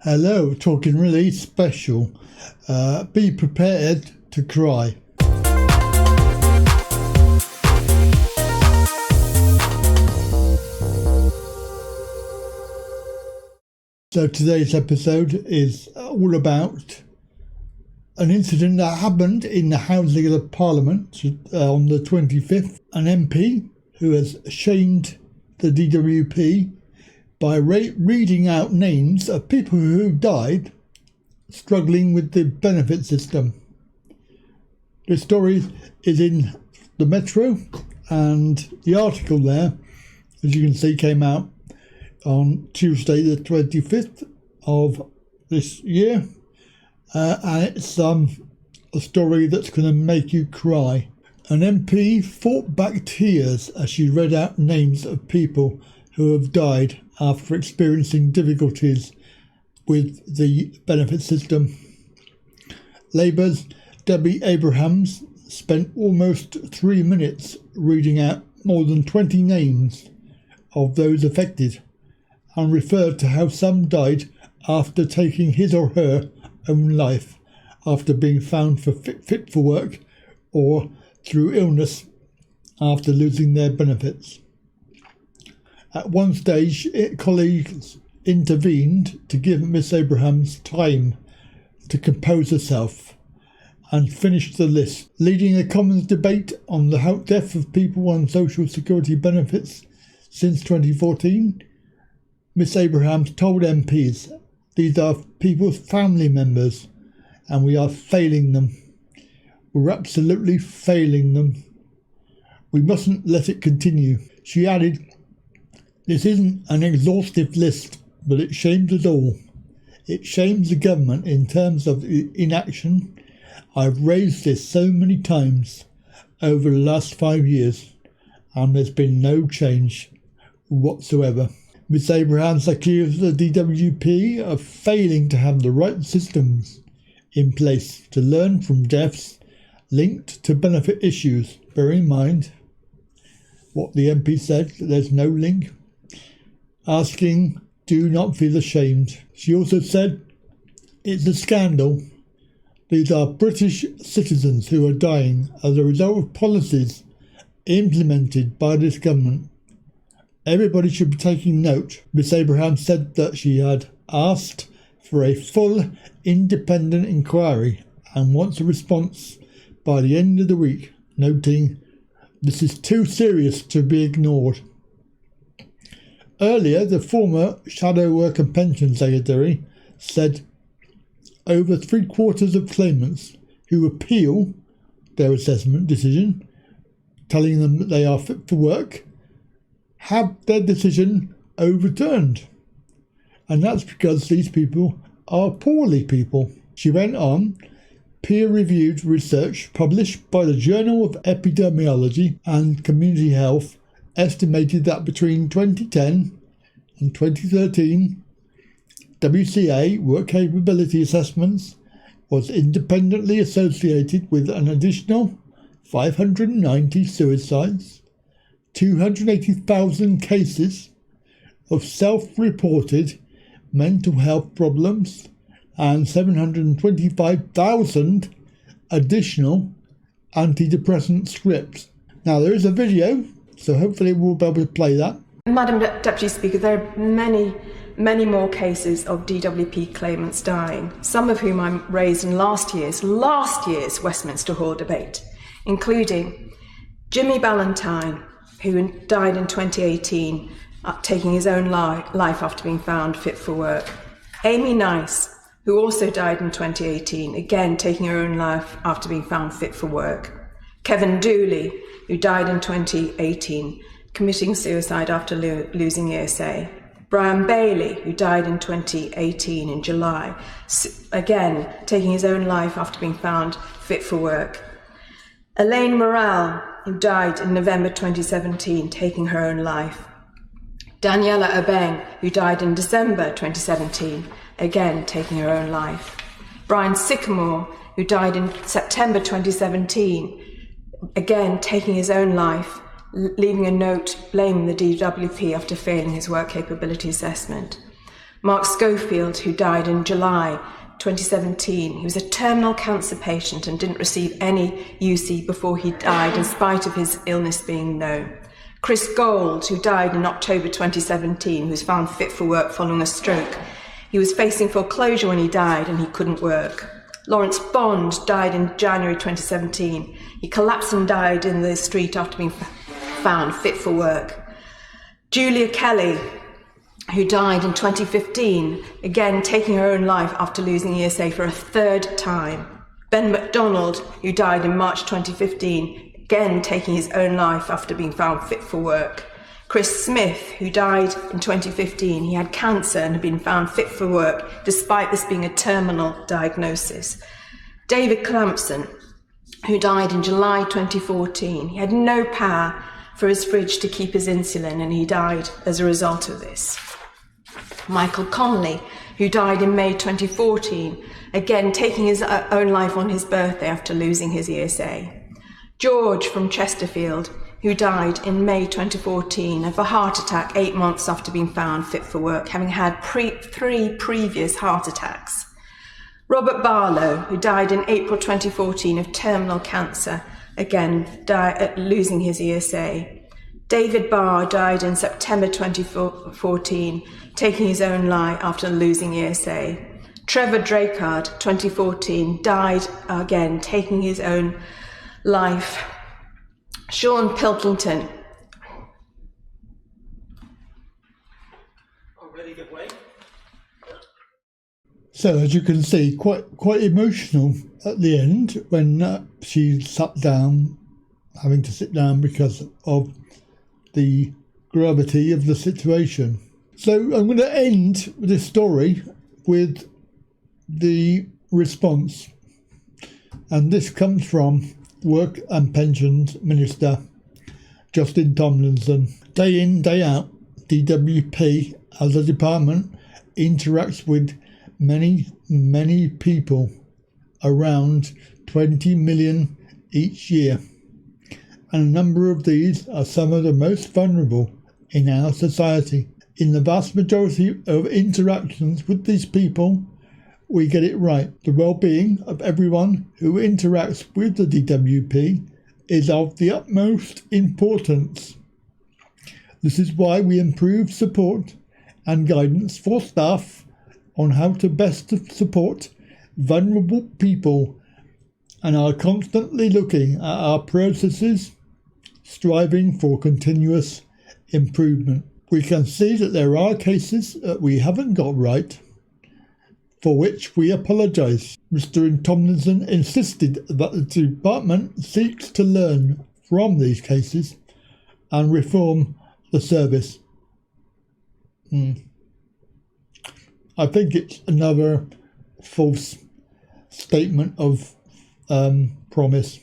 Hello, Talkin really special. Be prepared to cry. So today's episode is all about an incident that happened in the Houses of Parliament on the 25th. An MP who has shamed the DWP by reading out names of people who died struggling with the benefit system. The story is in the Metro, and the article there, as you can see, came out on Tuesday the 25th of this year, and it's a story that's going to make you cry. An MP fought back tears as she read out names of people who have died after experiencing difficulties with the benefit system. Labour's Debbie Abrahams spent almost 3 minutes reading out more than 20 names of those affected, and referred to how some died after taking his or her own life after being found fit for work or through illness after losing their benefits. At one stage, colleagues intervened to give Miss Abrahams time to compose herself and finish the list. Leading a Commons debate on the death of people on social security benefits since 2014, Miss Abrahams told MPs, "These are people's family members and we are failing them. We're absolutely failing them. We mustn't let it continue." She added, "This isn't an exhaustive list, but it shames us all. It shames the government in terms of inaction. I've raised this so many times over the last 5 years, and there's been no change whatsoever." Miss Abrahams accused the DWP of failing to have the right systems in place to learn from deaths linked to benefit issues. Bear in mind what the MP said, that there's no link. Asking, "Do not feel ashamed." She also said, "It's a scandal. These are British citizens who are dying as a result of policies implemented by this government. Everybody should be taking note." Miss Abraham said that she had asked for a full independent inquiry and wants a response by the end of the week, noting, "This is too serious to be ignored." Earlier, the former Shadow Work and Pension Secretary said over 3/4 of claimants who appeal their assessment decision, telling them that they are fit for work, have their decision overturned. And that's because these people are poorly people. She went on, peer-reviewed research published by the Journal of Epidemiology and Community Health estimated that between 2010 and 2013, WCA work capability assessments was independently associated with an additional 590 suicides, 280,000 cases of self-reported mental health problems, and 725,000 additional antidepressant scripts. Now, there is a video, so hopefully we'll be able to play that. Madam Deputy Speaker, there are many more cases of DWP claimants dying, some of whom I raised in last year's Westminster Hall debate, including Jimmy Ballantyne, who died in 2018, taking his own life after being found fit for work. Amy Nice, who also died in 2018, again taking her own life after being found fit for work. Kevin Dooley, who died in 2018, committing suicide after losing ESA. Brian Bailey, who died in 2018 in July, again taking his own life after being found fit for work. Elaine Morrell, who died in November 2017, taking her own life. Daniela Abeng, who died in December 2017, again taking her own life. Brian Sycamore, who died in September 2017, again taking his own life, leaving a note blaming the DWP after failing his work capability assessment. Mark Schofield, who died in July 2017. He was a terminal cancer patient and didn't receive any UC before he died, in spite of his illness being known. Chris Gold, who died in October 2017, who was found fit for work following a stroke. He was facing foreclosure when he died and he couldn't work. Lawrence Bond died in January 2017. He collapsed and died in the street after being found fit for work. Julia Kelly, who died in 2015, again taking her own life after losing ESA for a third time. Ben McDonald, who died in March 2015, again taking his own life after being found fit for work. Chris Smith, who died in 2015, he had cancer and had been found fit for work despite this being a terminal diagnosis. David Clampson, who died in July 2014, he had no power for his fridge to keep his insulin and he died as a result of this. Michael Conley, who died in May 2014, again taking his own life on his birthday after losing his ESA. George from Chesterfield, who died in May 2014 of a heart attack 8 months after being found fit for work, having had 3 previous heart attacks. Robert Barlow, who died in April 2014 of terminal cancer, again losing his ESA. David Barr died in September 2014, taking his own life after losing ESA. Trevor Drakard, 2014, died again, taking his own life. Sean Pilkington. Ready to play? So as you can see, quite emotional at the end when she sat down, having to sit down because of the gravity of the situation. So I'm going to end this story with the response, and this comes from Work and Pensions Minister Justin Tomlinson. Day in, day out, DWP as a department interacts with many people, around 20 million each year, and a number of these are some of the most vulnerable in our society. In the vast majority of interactions with these people, we get it right. The well-being of everyone who interacts with the DWP is of the utmost importance. This is why we improve support and guidance for staff on how to best support vulnerable people, and are constantly looking at our processes, striving for continuous improvement. We can see that there are cases that we haven't got right, for which we apologise. Mr. Tomlinson insisted that the department seeks to learn from these cases and reform the service. I think it's another false statement of promise,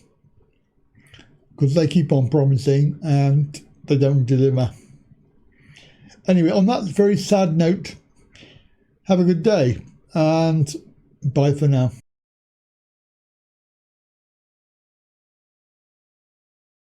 because they keep on promising and they don't deliver. Anyway, on that very sad note, have a good day and bye for now.